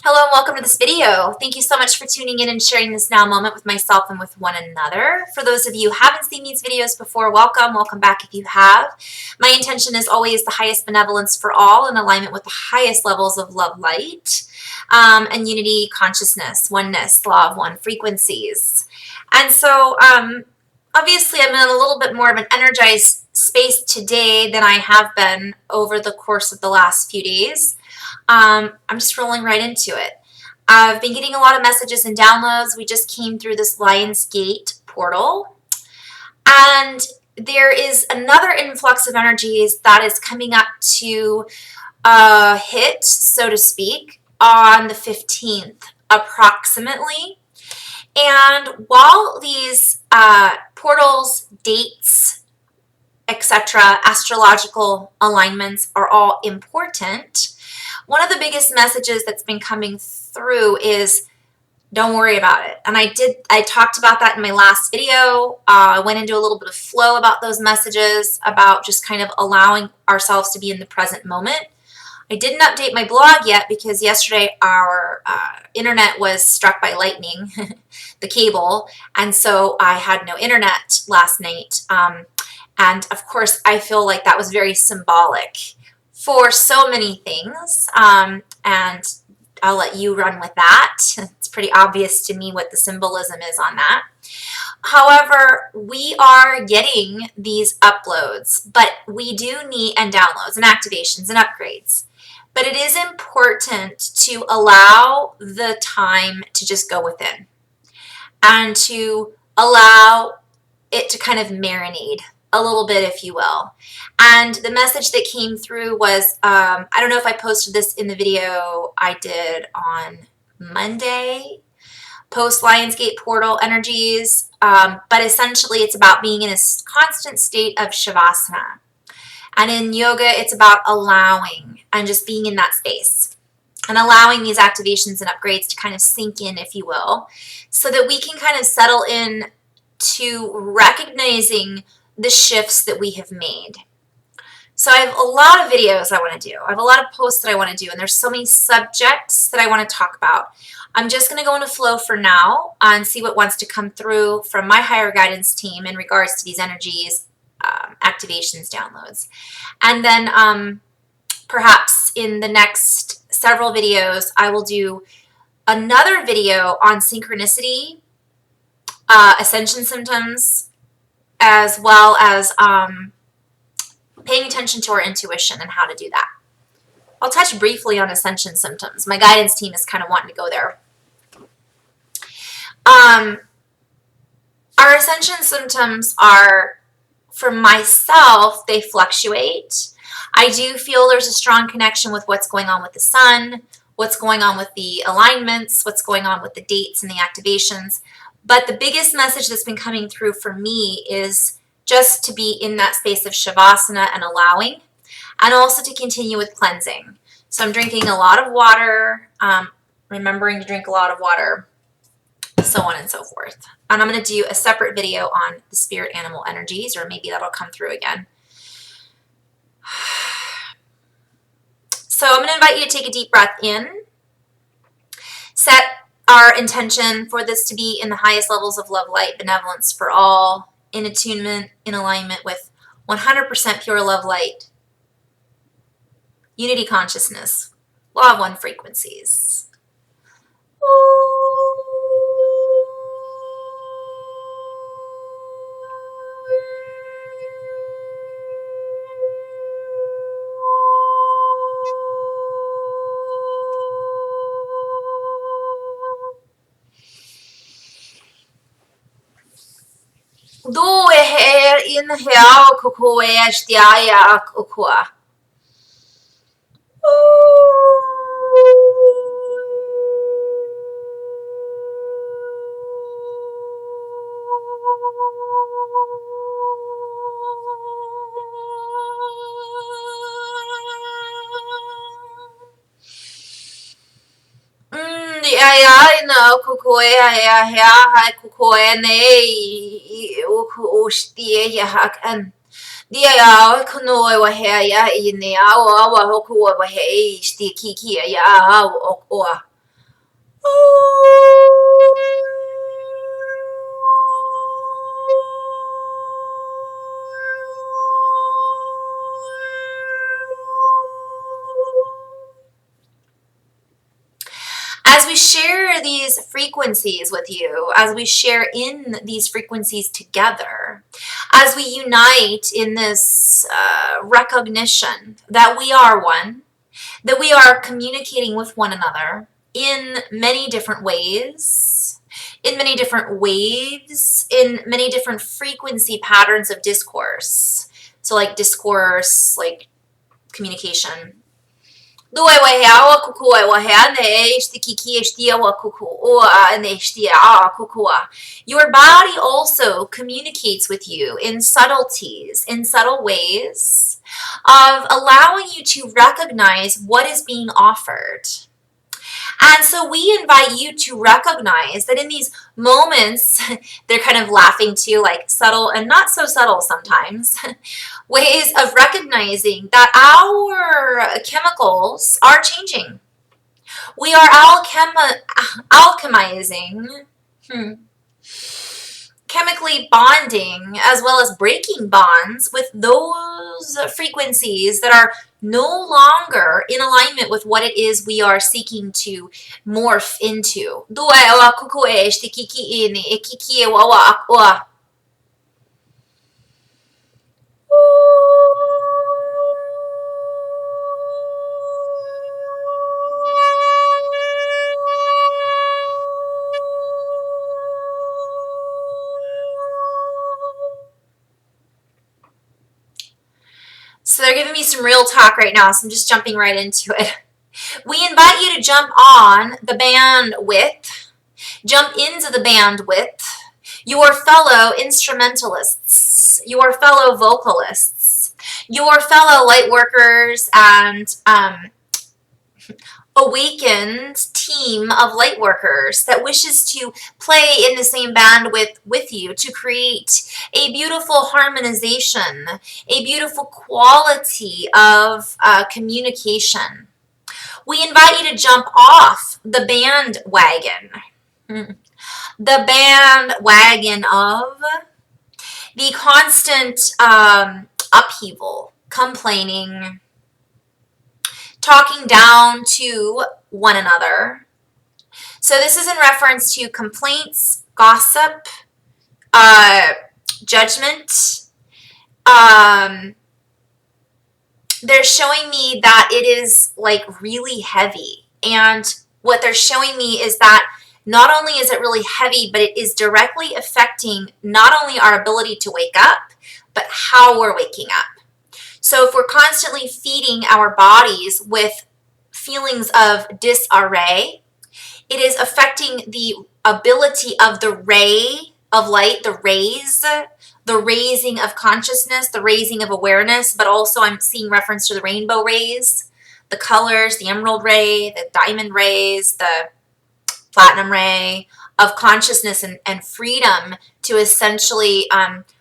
Hello and welcome to this video. Thank you so much for tuning in and sharing this now moment with myself and with one another. For those of you who haven't seen these videos before, welcome back if you have. My intention is always the highest benevolence for all in alignment with the highest levels of love light and unity consciousness, oneness, law of one frequencies. And so obviously I'm in a little bit more of an energized space today than I have been over the course of the last few days. I'm just rolling right into it. I've been getting a lot of messages and downloads. We just came through this Lion's Gate portal, and there is another influx of energies that is coming up to hit, so to speak, on the 15th approximately. And while these portals, dates, etc., astrological alignments are all important, one of the biggest messages that's been coming through is don't worry about it. And I talked about that in my last video. I went into a little bit of flow about those messages, about just kind of allowing ourselves to be in the present moment. I didn't update my blog yet because yesterday our internet was struck by lightning, the cable, and so I had no internet last night. And of course, I feel like that was very symbolic for so many things, and I'll let you run with that. It's pretty obvious to me what the symbolism is on that. However, we are getting these uploads, but we do need, and downloads and activations and upgrades. But it is important to allow the time to just go within and to allow it to kind of marinate a little bit, if you will. And the message that came through was, I don't know if I posted this in the video I did on Monday, post Lion's Gate portal energies, but essentially it's about being in a constant state of Shavasana. And in yoga, it's about allowing and just being in that space and allowing these activations and upgrades to kind of sink in, if you will, so that we can kind of settle in to recognizing the shifts that we have made. So I have a lot of videos I want to do. I have a lot of posts that I want to do, and there's so many subjects that I want to talk about. I'm just going to go into flow for now and see what wants to come through from my higher guidance team in regards to these energies, activations, downloads. And then perhaps in the next several videos, I will do another video on synchronicity, ascension symptoms, as well as paying attention to our intuition and how to do that. I'll touch briefly on ascension symptoms. My guidance team is kind of wanting to go there. Our ascension symptoms are, for myself, they fluctuate. I do feel there's a strong connection with what's going on with the sun, what's going on with the alignments, what's going on with the dates and the activations. But the biggest message that's been coming through for me is just to be in that space of Shavasana and allowing, and also to continue with cleansing. So I'm drinking a lot of water, remembering to drink a lot of water, so on and so forth. And I'm going to do a separate video on the spirit animal energies, or maybe that'll come through again. So I'm going to invite you to take a deep breath in, set our intention for this to be in the highest levels of love, light, benevolence for all, in attunement, in alignment with 100% pure love, light, unity consciousness, law of one frequencies. Do here inhale kukuya shtiaya kukua. Aya no kukuya ya ha kukuya ne ushtie ya hakan. Dia ya kuno wa ha ya ine ya wa wa kuwa wa he shtie kiki ya o. As we share these frequencies with you, as we share in these frequencies together, as we unite in this recognition that we are one, that we are communicating with one another in many different ways, in many different waves, in many different frequency patterns of discourse. So like discourse, like communication. Your body also communicates with you in subtleties, in subtle ways of allowing you to recognize what is being offered. And so we invite you to recognize that in these moments, they're kind of laughing too, like subtle and not so subtle sometimes, ways of recognizing that our chemicals are changing. We are alchemizing, chemically bonding as well as breaking bonds with those frequencies that are no longer in alignment with what it is we are seeking to morph into. So they're giving me some real talk right now, so I'm just jumping right into it. We invite you to jump on the bandwidth, jump into the bandwidth, your fellow instrumentalists, your fellow vocalists, your fellow light workers and awakened team of light workers that wishes to play in the same bandwidth with you to create a beautiful harmonization, a beautiful quality of communication. We invite you to jump off the bandwagon. The bandwagon of the constant upheaval, complaining, talking down to one another. So this is in reference to complaints, gossip, judgment. They're showing me that it is like really heavy. And what they're showing me is that not only is it really heavy, but it is directly affecting not only our ability to wake up, but how we're waking up. So if we're constantly feeding our bodies with feelings of disarray, it is affecting the ability of the ray of light, the raising of consciousness, the raising of awareness, but also I'm seeing reference to the rainbow rays, the colors, the emerald ray, the diamond rays, the platinum ray of consciousness and freedom to essentially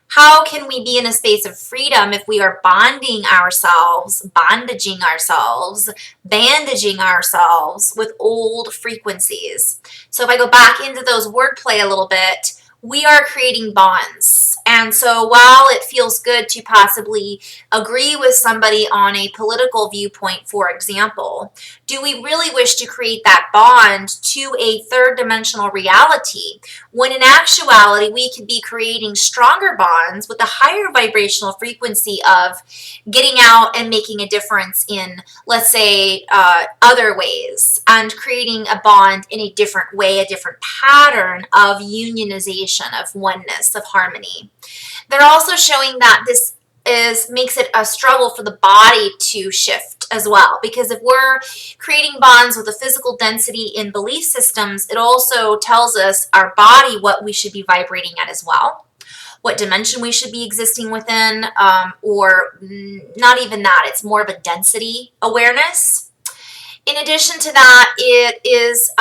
how can we be in a space of freedom if we are bonding ourselves, bondaging ourselves, bandaging ourselves with old frequencies? So if I go back into those wordplay a little bit, we are creating bonds. And so while it feels good to possibly agree with somebody on a political viewpoint, for example, do we really wish to create that bond to a third dimensional reality when in actuality we could be creating stronger bonds with a higher vibrational frequency of getting out and making a difference in, let's say, other ways and creating a bond in a different way, a different pattern of unionization, of oneness, of harmony. They're also showing that this makes it a struggle for the body to shift as well, because if we're creating bonds with a physical density in belief systems, it also tells us our body what we should be vibrating at as well, what dimension we should be existing within, or not even that, it's more of a density awareness. In addition to that, it is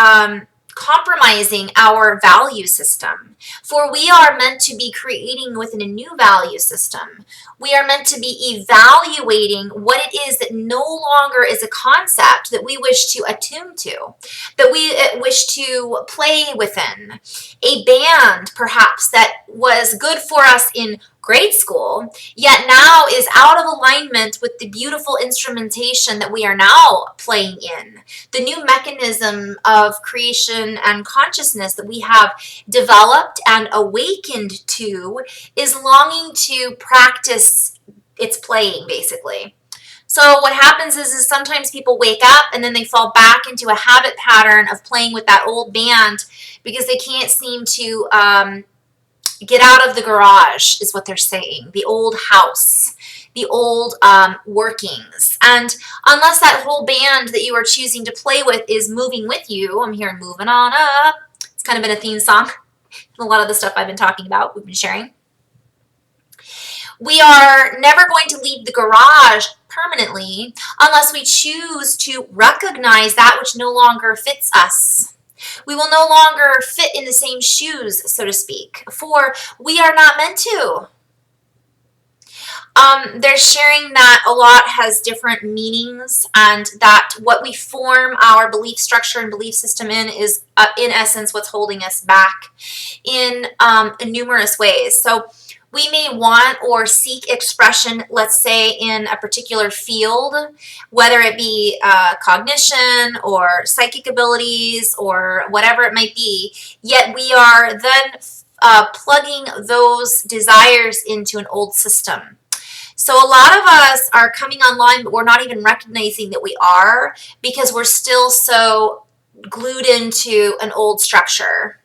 compromising our value system. For we are meant to be creating within a new value system. We are meant to be evaluating what it is that no longer is a concept that we wish to attune to, that we wish to play within. A band, perhaps, that was good for us in grade school, yet now is out of alignment with the beautiful instrumentation that we are now playing in. The new mechanism of creation and consciousness that we have developed and awakened to is longing to practice its playing, basically. So what happens is sometimes people wake up and then they fall back into a habit pattern of playing with that old band because they can't seem to get out of the garage, is what they're saying, the old house, the old workings. And unless that whole band that you are choosing to play with is moving with you, I'm hearing moving on up. It's kind of been a theme song. A lot of the stuff I've been talking about, we've been sharing. We are never going to leave the garage permanently unless we choose to recognize that which no longer fits us. We will no longer fit in the same shoes, so to speak, for we are not meant to. They're sharing that a lot has different meanings, and that what we form our belief structure and belief system in is, in essence, what's holding us back in numerous ways. So we may want or seek expression, let's say, in a particular field, whether it be cognition or psychic abilities or whatever it might be, yet we are then plugging those desires into an old system. So a lot of us are coming online, but we're not even recognizing that we are because we're still so glued into an old structure.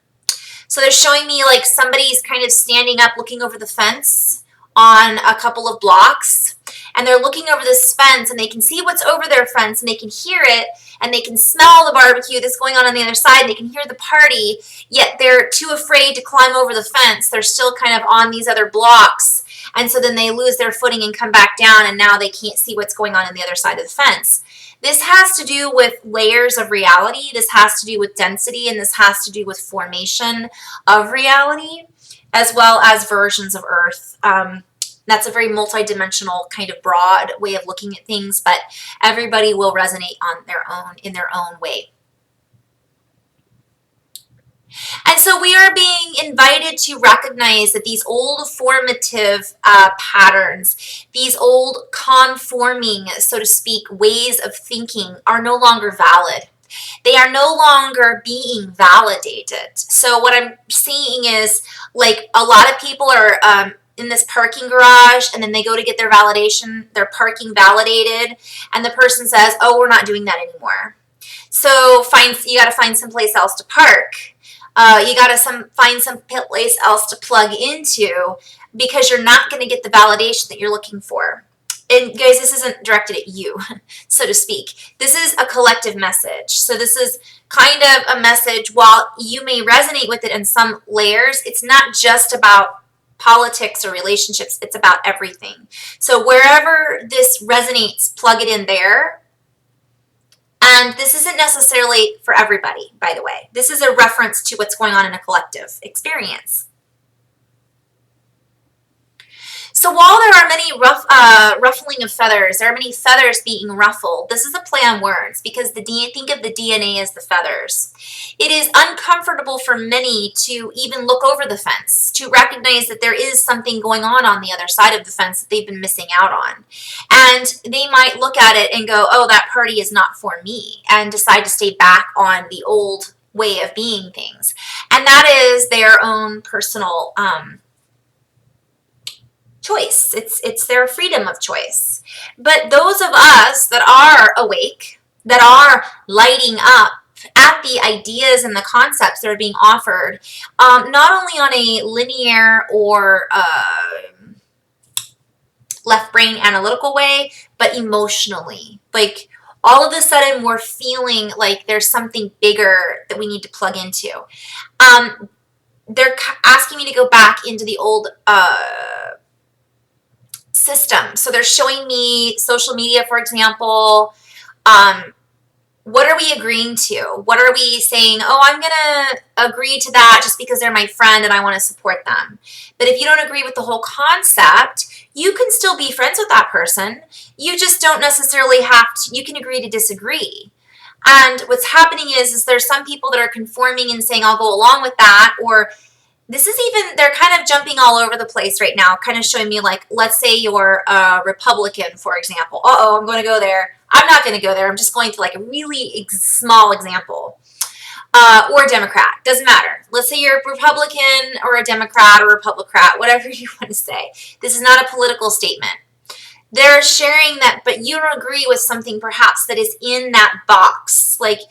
So they're showing me like somebody's kind of standing up looking over the fence on a couple of blocks, and they're looking over this fence and they can see what's over their fence and they can hear it and they can smell the barbecue that's going on the other side and they can hear the party, yet they're too afraid to climb over the fence. They're still kind of on these other blocks, and so then they lose their footing and come back down, and now they can't see what's going on the other side of the fence. This has to do with layers of reality. This has to do with density, and this has to do with formation of reality, as well as versions of Earth. That's a very multidimensional kind of broad way of looking at things, but everybody will resonate on their own, in their own way. And so we are being invited to recognize that these old formative patterns, these old conforming, so to speak, ways of thinking are no longer valid. They are no longer being validated. So what I'm seeing is, like, a lot of people are in this parking garage, and then they go to get their validation, their parking validated, and the person says, oh, we're not doing that anymore. So you got to find someplace else to park. You got to find some place else to plug into, because you're not going to get the validation that you're looking for. And guys, this isn't directed at you, so to speak. This is a collective message. So this is kind of a message, while you may resonate with it in some layers, it's not just about politics or relationships, it's about everything. So wherever this resonates, plug it in there. And this isn't necessarily for everybody, by the way. This is a reference to what's going on in a collective experience. So while there are many ruffling of feathers, there are many feathers being ruffled. This is a play on words, because think of the DNA as the feathers. It is uncomfortable for many to even look over the fence, to recognize that there is something going on the other side of the fence that they've been missing out on. And they might look at it and go, oh, that party is not for me, and decide to stay back on the old way of being things. And that is their own personal choice. It's their freedom of choice. But those of us that are awake, that are lighting up at the ideas and the concepts that are being offered, not only on a linear or left brain analytical way, but emotionally. Like, all of a sudden we're feeling like there's something bigger that we need to plug into. They're asking me to go back into the old system. So they're showing me social media, for example, What are we agreeing to? What are we saying, oh, I'm going to agree to that just because they're my friend and I want to support them. But if you don't agree with the whole concept, you can still be friends with that person. You just don't necessarily have to, you can agree to disagree. And what's happening is there's some people that are conforming and saying, I'll go along with that, or this is even, they're kind of jumping all over the place right now, kind of showing me like, let's say you're a Republican, for example. Uh-oh, I'm going to go there. I'm not going to go there. I'm just going to like a really small example. Or a Democrat, doesn't matter. Let's say you're a Republican or a Democrat or a Republican, whatever you want to say. This is not a political statement. They're sharing that, but you don't agree with something perhaps that is in that box. Like,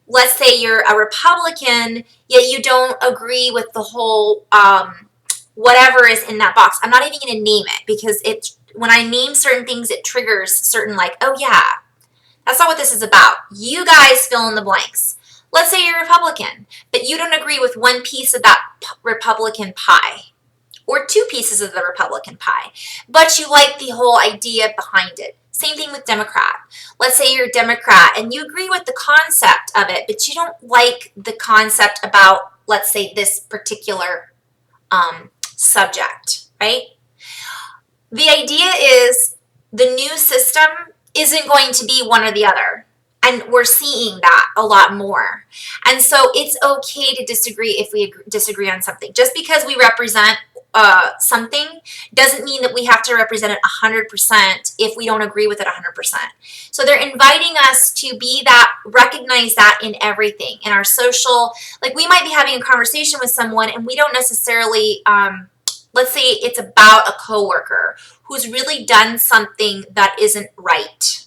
let's say you're a Republican, yet you don't agree with the whole whatever is in that box. I'm not even going to name it because when I name certain things, it triggers certain like, oh yeah, that's not what this is about. You guys fill in the blanks. Let's say you're a Republican, but you don't agree with one piece of that Republican pie or two pieces of the Republican pie, but you like the whole idea behind it. Same thing with Democrat. Let's say you're a Democrat and you agree with the concept of it, but you don't like the concept about, let's say, this particular subject, right? The idea is the new system isn't going to be one or the other. And we're seeing that a lot more. And so it's okay to disagree if we disagree on something. Just because we represent something doesn't mean that we have to represent it 100% if we don't agree with it 100%. So they're inviting us to be that, recognize that in everything, in our social, like we might be having a conversation with someone and we don't necessarily, let's say it's about a coworker who's really done something that isn't right.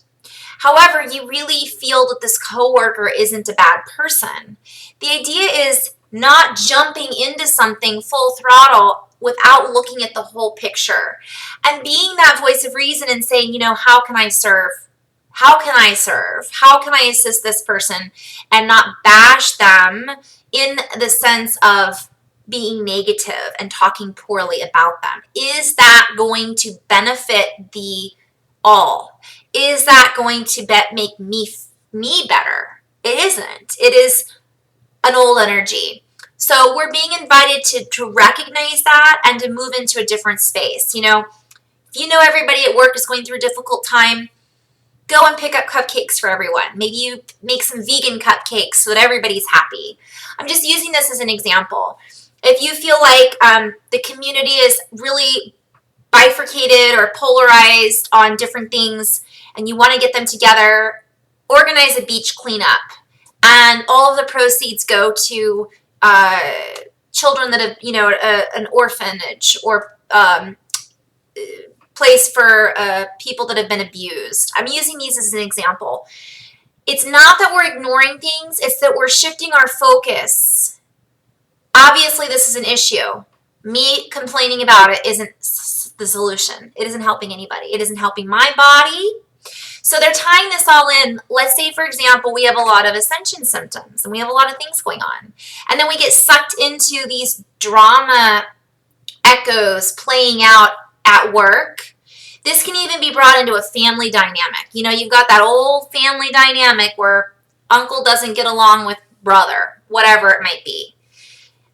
However, you really feel that this coworker isn't a bad person. The idea is not jumping into something full throttle without looking at the whole picture and being that voice of reason and saying, you know, how can I serve? How can I serve? How can I assist this person and not bash them in the sense of being negative and talking poorly about them? Is that going to benefit the all? Is that going to make me better? It isn't. It is an old energy. So we're being invited to recognize that and to move into a different space. You know, if you know everybody at work is going through a difficult time, go and pick up cupcakes for everyone. Maybe you make some vegan cupcakes so that everybody's happy. I'm just using this as an example. If you feel like the community is really bifurcated or polarized on different things and you want to get them together, organize a beach cleanup. And all of the proceeds go to children that have, you know, an orphanage or place for people that have been abused. I'm using these as an example. It's not that we're ignoring things, it's that we're shifting our focus. Obviously, this is an issue. Me complaining about it isn't the solution. It isn't helping anybody. It isn't helping my body. So they're tying this all in. Let's say, for example, we have a lot of ascension symptoms and we have a lot of things going on. And then we get sucked into these drama echoes playing out at work. This can even be brought into a family dynamic. You know, you've got that old family dynamic where uncle doesn't get along with brother, whatever it might be.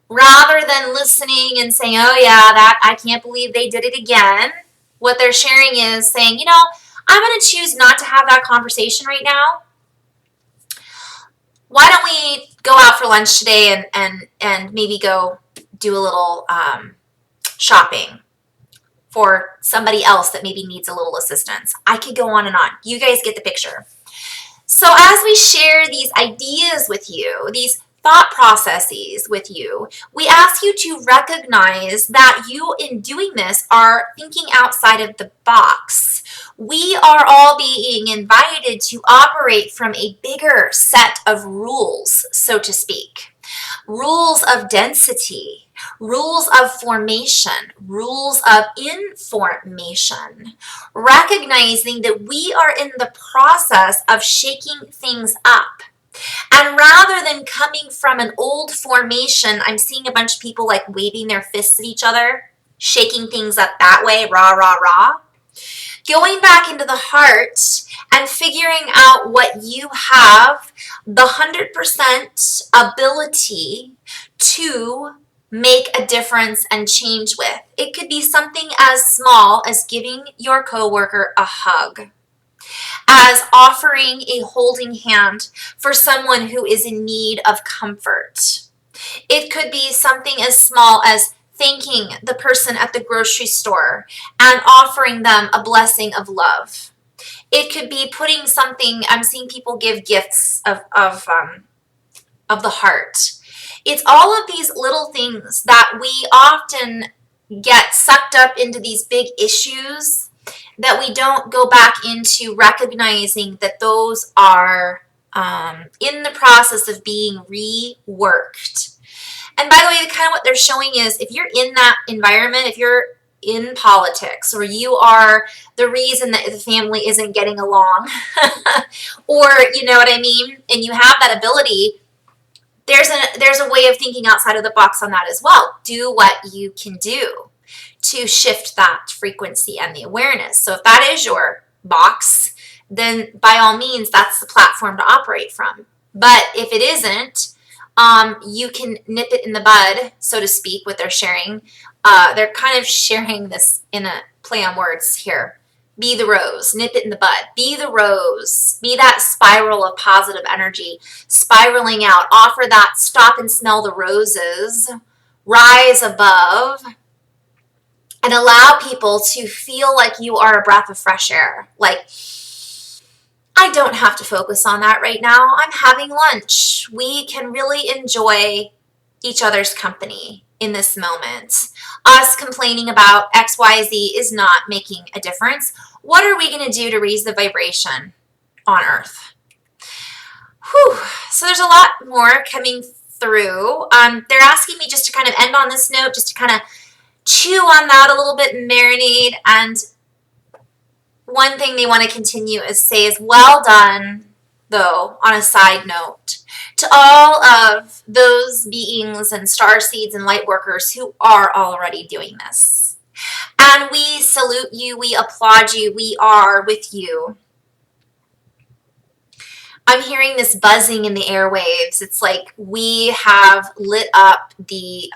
Rather than listening and saying, oh yeah, that I can't believe they did it again, what they're sharing is saying, you know, I'm going to choose not to have that conversation right now. Why don't we go out for lunch today and maybe go do a little shopping for somebody else that maybe needs a little assistance. I could go on and on. You guys get the picture. So as we share these ideas with you, these thought processes with you, we ask you to recognize that you, in doing this, are thinking outside of the box. We are all being invited to operate from a bigger set of rules, so to speak. Rules of density, rules of formation, rules of information. Recognizing that we are in the process of shaking things up. And rather than coming from an old formation, I'm seeing a bunch of people like waving their fists at each other, shaking things up that way, rah, rah, rah. Going back into the heart and figuring out what you have the 100% ability to make a difference and change with. It could be something as small as giving your coworker a hug, as offering a holding hand for someone who is in need of comfort. It could be something as small as thanking the person at the grocery store and offering them a blessing of love. It could be putting something, I'm seeing people give gifts of the heart. It's all of these little things that we often get sucked up into these big issues that we don't go back into recognizing that those are in the process of being reworked. And by the way, kind of what they're showing is if you're in that environment, if you're in politics or you are the reason that the family isn't getting along or you know what I mean, and you have that ability, there's a way of thinking outside of the box on that as well. Do what you can do to shift that frequency and the awareness. So if that is your box, then by all means, that's the platform to operate from. But if it isn't, you can nip it in the bud, so to speak, what they're sharing. They're kind of sharing this in a play on words here. Be the rose, nip it in the bud. Be the rose. Be that spiral of positive energy, spiraling out. Offer that stop and smell the roses, rise above, and allow people to feel like you are a breath of fresh air. Like, I don't have to focus on that right now. I'm having lunch. We can really enjoy each other's company in this moment. Us complaining about XYZ is not making a difference. What are we going to do to raise the vibration on Earth? Whew. So there's a lot more coming through. They're asking me just to kind of end on this note, just to kind of chew on that a little bit and marinate. And one thing they want to continue is say is well done, though, on a side note, to all of those beings and star seeds and light workers who are already doing this. And we salute you, we applaud you, we are with you. I'm hearing this buzzing in the airwaves. It's like we have lit up the,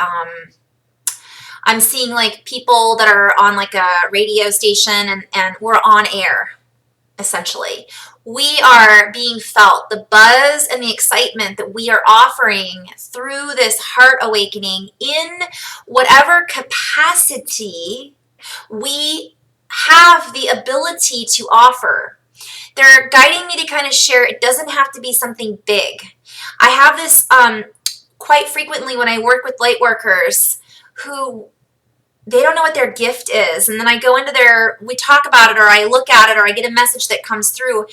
I'm seeing like people that are on like a radio station and we're on air, essentially. We are being felt, the buzz and the excitement that we are offering through this heart awakening in whatever capacity we have the ability to offer. They're guiding me to kind of share. It doesn't have to be something big. I have this quite frequently when I work with light workers who they don't know what their gift is. And then I go into we talk about it, or I look at it, or I get a message that comes through,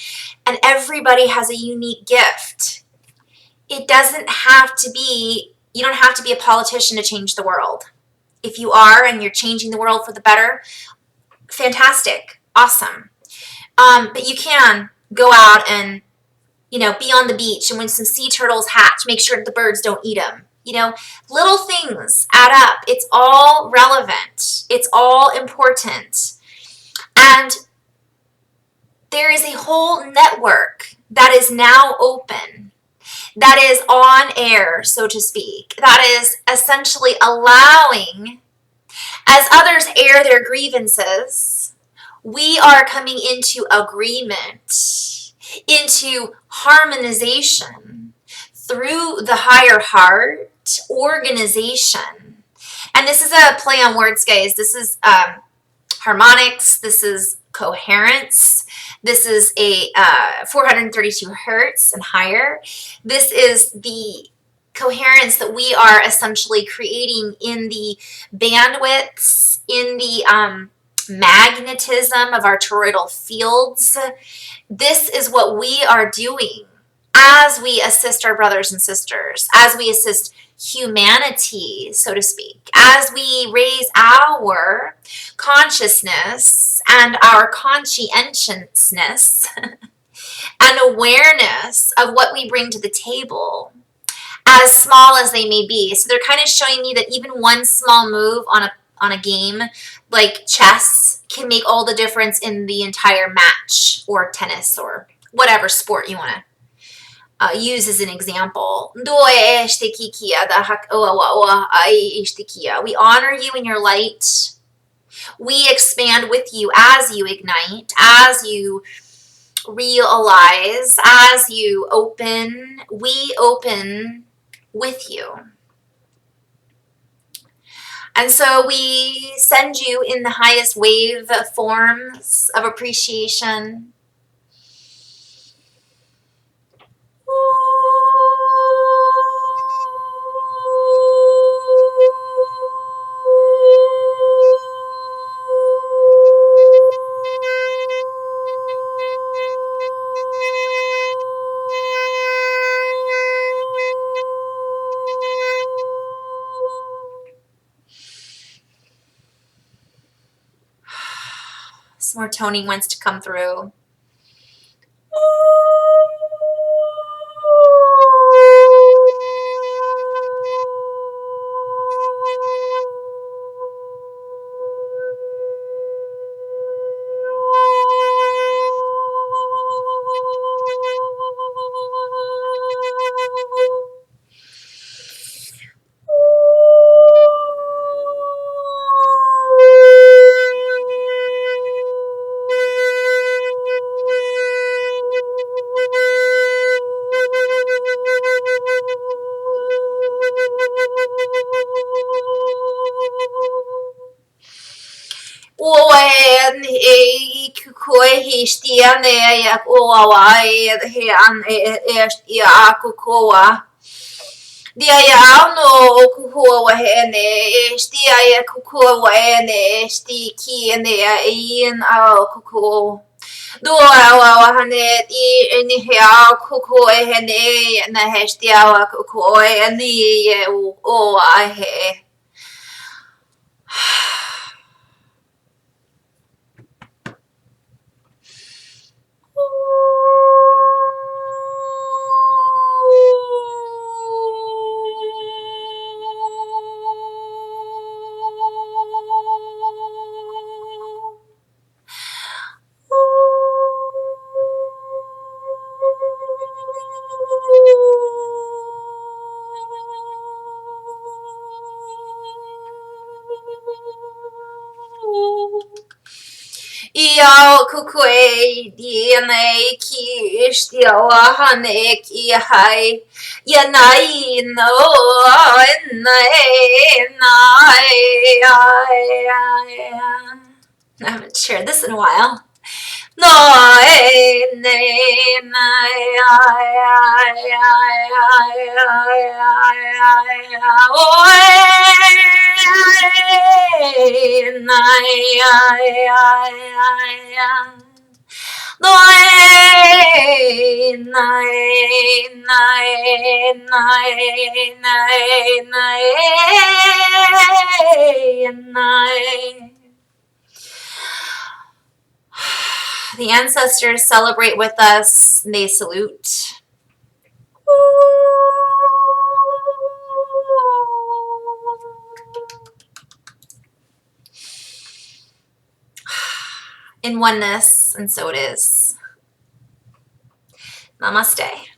and everybody has a unique gift. It doesn't have to be, you don't have to be a politician to change the world. If you are and you're changing the world for the better, fantastic, awesome. But you can go out and, be on the beach, and when some sea turtles hatch, make sure that the birds don't eat them. Little things add up. It's all relevant. It's all important. And there is a whole network that is now open, that is on air, so to speak, that is essentially allowing, as others air their grievances, we are coming into agreement, into harmonization through the higher heart organization. And this is a play on words, guys. This is harmonics. This is coherence. This is a 432 hertz and higher. This is the coherence that we are essentially creating in the bandwidths, in the magnetism of our toroidal fields. This is what we are doing as we assist our brothers and sisters, as we assist humanity, so to speak, as we raise our consciousness and our conscientiousness and awareness of what we bring to the table, as small as they may be. So they're kind of showing me that even one small move on on a game like chess can make all the difference in the entire match, or tennis, or whatever sport you want to use as an example. We honor you in your light. We expand with you as you ignite, as you realize, as you open. We open with you. And so we send you in the highest wave forms of appreciation. Some more toning wants to come through. I haven't shared this in a while. The ancestors celebrate with us. They salute. In oneness, and so it is. Namaste.